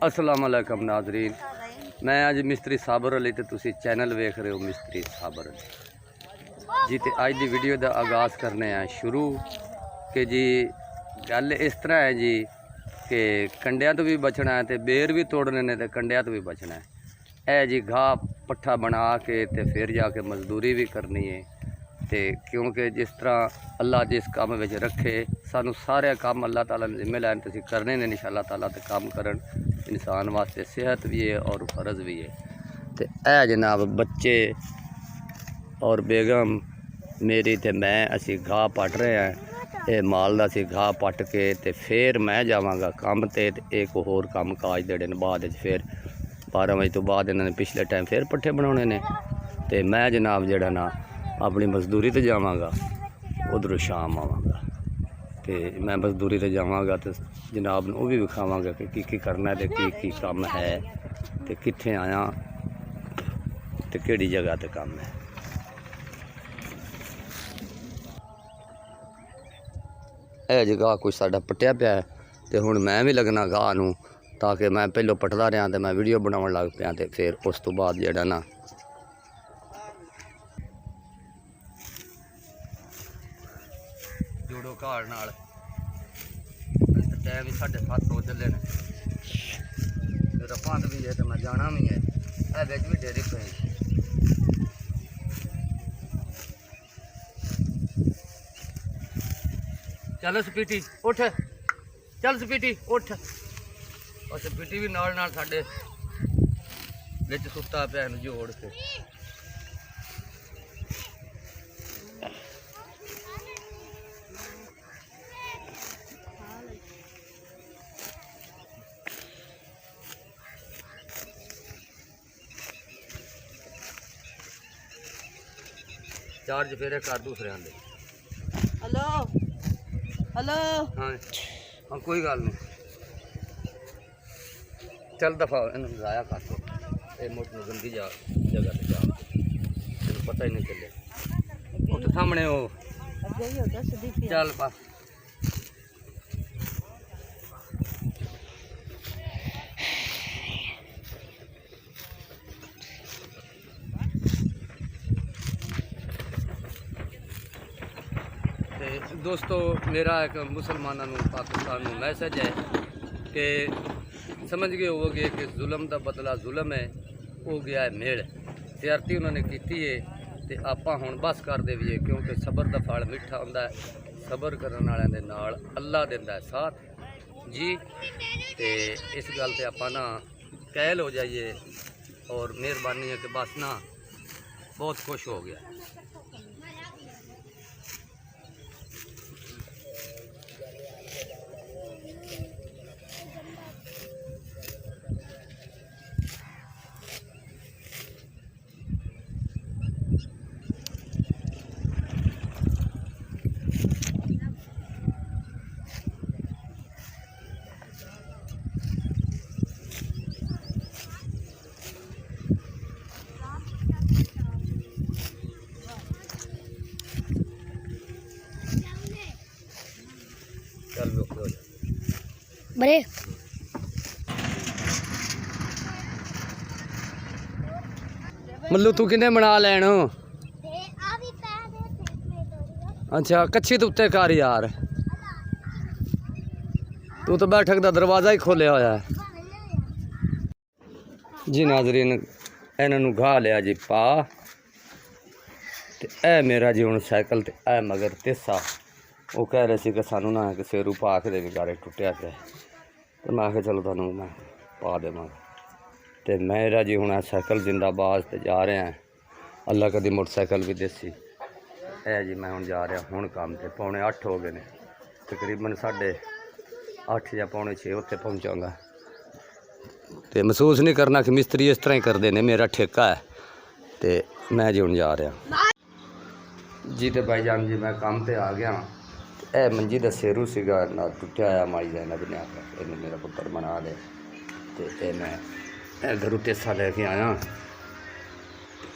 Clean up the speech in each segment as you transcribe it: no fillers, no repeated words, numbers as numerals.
अस्सलाम वालेकुम नाजरीन, मैं अज मिस्त्री साबर अली तो तुसी चैनल वेख रहे हो मिस्त्री साबर अली जी। तो अज की वीडियो का आगाज़ करने हैं शुरू कि जी गल इस तरह है जी कि कंडिया तो भी बचना है तो बेर भी तोड़ने ने तो कंडिया तो भी बचना है। ए जी घाह पट्ठा बना के तो फिर जाके मजदूरी भी करनी है तो क्योंकि जिस तरह अल्लाह जिस काम में रखे सानू सारे काम अल्लाह ताला ने जिम्मे लैन तुसी करने ने इंशाअल्लाह ताला तो काम करन इंसान वास्ते सेहत भी है और फर्ज भी है। तो ए जनाब बच्चे और बेगम मेरी ते मैं असी घाह पट रहे हैं। ये माल का असी घाह पट के ते फिर मैं जावांगा काम ते एक होर काम काज दे दिन बाद फिर 12 बजे तो बाद इन्होंने पिछले टाइम फिर पट्ठे बनाने ने ते मैं जनाब जड़ा ना अपनी मजदूरी तो जावांगा उधरों शाम आवांगा तो मैं मजदूरी तो जावांगा तो जनाब वो भी विखावांगा कि की करना है तो की काम है तो कित्थे आया तो केड़ी जगह ते काम है। यह जगह कुछ साडा पट्टिया पिया है तो हुण मैं भी लगना गाह नूं ताकि मैं पहलों पटदा रहा तो मैं वीडियो बनाउण लग पिया तो फिर उस तो बाद जिहड़ा ना जोड़ो घाड़ नाल टाइम भी 7:30 हो चले ने मेरा पंध भी है तो मैं जाना भी है ए बिच भी डेरी पे चल स्पीटी उठ चल स्पीटी उठ और स्पीटी भी नाल नाल साडे विच सुत्ता पिया जोड़ के चार्ज फेरे कर दूसरे आंदे। हेलो हेलो हाँ हाँ कोई गल नहीं चल दफा इन जाया कर दो ये मोट गंदी जगह से जा तेन पता ही नहीं चले उठ सामने हो चल बस दोस्तों मेरा एक मुसलमानों पाकिस्तान में मैसेज है कि समझ गए होगे कि जुल्म का बदला जुल्म है हो गया है मेड़ त्यारती उन्होंने की है तो आप हुण बस कर देवीए क्योंकि सबर का फल मिठा होंदा है। सबर करने वाले दे नाल अल्लाह दिंदा है साथ जी। तो इस गल ते आपां ना कैल हो जाइए और मेहरबानी है कि बस ना बहुत खुश हो गया। बरे मल्लू तू किन्ने बना लैन अच्छा कच्ची तो उत्ते कर यार तू तो बैठक का दरवाज़ा ही खोलिया होया है जी। नाजरीन इन्हों घा लिया जी पा ए मेरा जी हूँ साइकिल तो ए मगर तेसा वो कह रहे थे कि सानू ना कि सेरू पा के देवी गारे टुटिया पे तो मैं आखे चलो तुम मैं पा देव तो मेरा जी हूँ साइकिल जिंदाबाद तो जा रहे हैं अल्लाह कदी मोटरसाइकिल भी देसी है जी। मैं हूँ जा रहा हूँ काम से 7:45 हो गए ने तकरीबन 8:30 या 6:45 उत्थे पहुँचाँगा तो महसूस नहीं करना कि मिस्त्री इस तरह ही करते हैं मेरा ठेका है तो मैं जी हूँ जा रहा जी। तो भाईजान जी मैं काम पे आ गया ਇਹ ਮੰਜੀ ਦਾ ਸੇਰੂ ਸੀਗਾ ਨਾ ਟੁੱਟਿਆ ਹੋਇਆ ਮਾਈ ਜ਼ੈਨਬ ਨੇ ਆਖਿਆ ਇਹਨੂੰ ਮੇਰਾ ਪੁੱਤਰ ਬਣਾ ਦੇ ਤੇ ਇਹ ਮੈਂ ਇਹ ਘਰੋਂ ਟੇਸਾ ਲੈ ਕੇ ਆਇਆ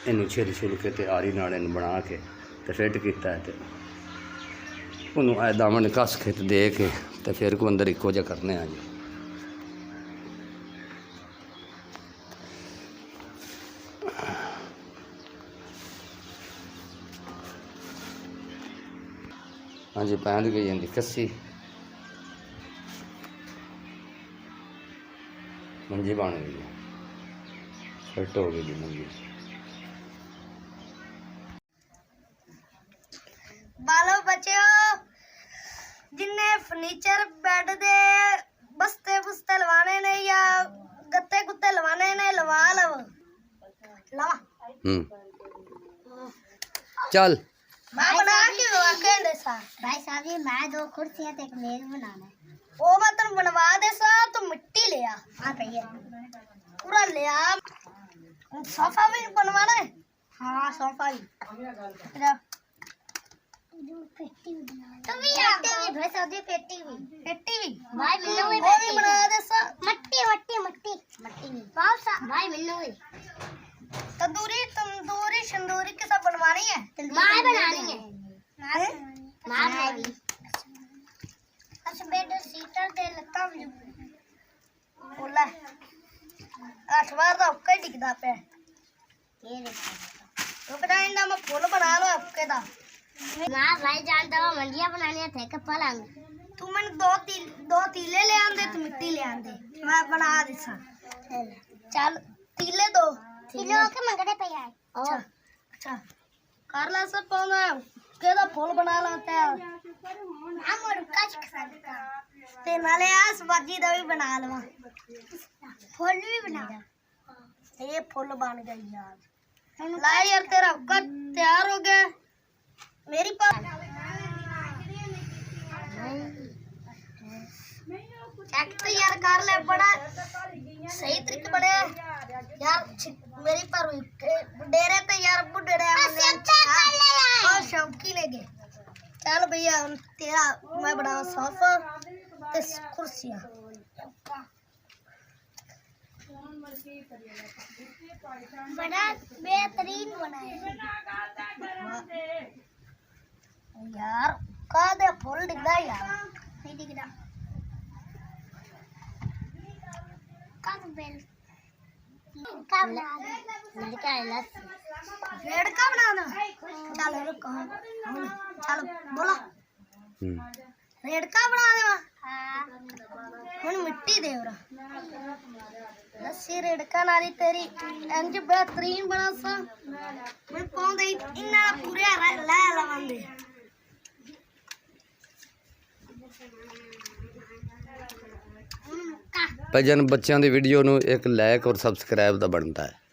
ਇਹਨੂੰ ਛਿਲ ਕੇ ਤੇ ਆਰੀ ਨਾਲ ਇਹਨੂੰ ਬਣਾ ਕੇ ਤੇ ਫਿੱਟ ਕੀਤਾ ਤੇ ਉਹਨੂੰ ਐ ਦਾਮਨ ਕੱਸ ਕੇ ਤੇ ਦੇ ਕੇ ਤੇ ਫਿਰ ਕੋ ਅੰਦਰ ਇੱਕੋ ਜਿਹਾ ਕਰਨੇ ਆ ਜੀ। हाँ जी पैंद गई जाती कस्सी मंजी बन गई है फिट हो गई जी मंजी। बालो बच्चों जिन्ने फर्नीचर बेड दे बस्ते बुस्ते लवाने ने या गत्ते गुत्ते लवाने ने लवा लव लवा चल मैं बना के वाके दे सा भाई साहब ये मैं 2 कुर्सियां ते एक मेज बनाना है। ओ मैं तन बनवा दे सा तो मिट्टी ले आ हाँ भैया पूरा ले आ सोफा भी बनवाना है। हाँ सोफा भी पेटी भी बना तो भी आते हैं भाई साहब ये पेटी भी भाई मिलो वो भी बना दे सा मट्टी मट्टी मट्टी मट्टी नहीं बाप साहब भाई मिलो तंदूरी शंदूरी के सब बनवानी है। माँ बनानी है माँ बनाएगी। अच्छा बेड सीटर दे लेता हूँ बोला 8 बार तो आपका ही दिखता पे ये देखो तो बेटा इंदा मैं फूल बना लो आपके दा माँ भाई जानता हूँ मंजिया बनानी थे कि पलंग तू मैंने दो तीले ले आंदे तो मिट्टी ले आंदे मैं बना दे सा चल तीले दो किलो के मंगड़े पे आए अच्छा अच्छा कर ला सब पौना के दा फूल बना लाते हैं हम और कच सकता ते नाले आस बाजी दा भी बना लवा फूल भी बना ये फूल बन गई यार ला यार तेरा कट तैयार हो गया मेरी पास चेक तो यार कर ले बड़ा सही तरीके बड़े यार मेरी पर डेरे पे यार बुढ़े और शौकी ले गए। चल भैया तेरा मैं बनाऊं सोफा ते कुर्सियां बड़ा बेहतरीन बनाया यार का दे फूल दिखदा यार नहीं दिख रहा कब बेल कब लड़का है लस्सी रेड का बनाना चल रुको चल बोला रेड का बना देवा हाँ हुन मिट्टी दे उरा लस्सी रेडका नाली तेरी इंज बेहतरीन बना सा मैं पाਉਂਦੇ इन्ना पूरे ले लवंदे ਭਜਨ ਬੱਚਿਆਂ ਦੀ ਵੀਡੀਓ ਨੂੰ ਇੱਕ ਲਾਈਕ ਔਰ ਸਬਸਕ੍ਰਾਈਬ ਦਾ ਬਣਦਾ ਹੈ।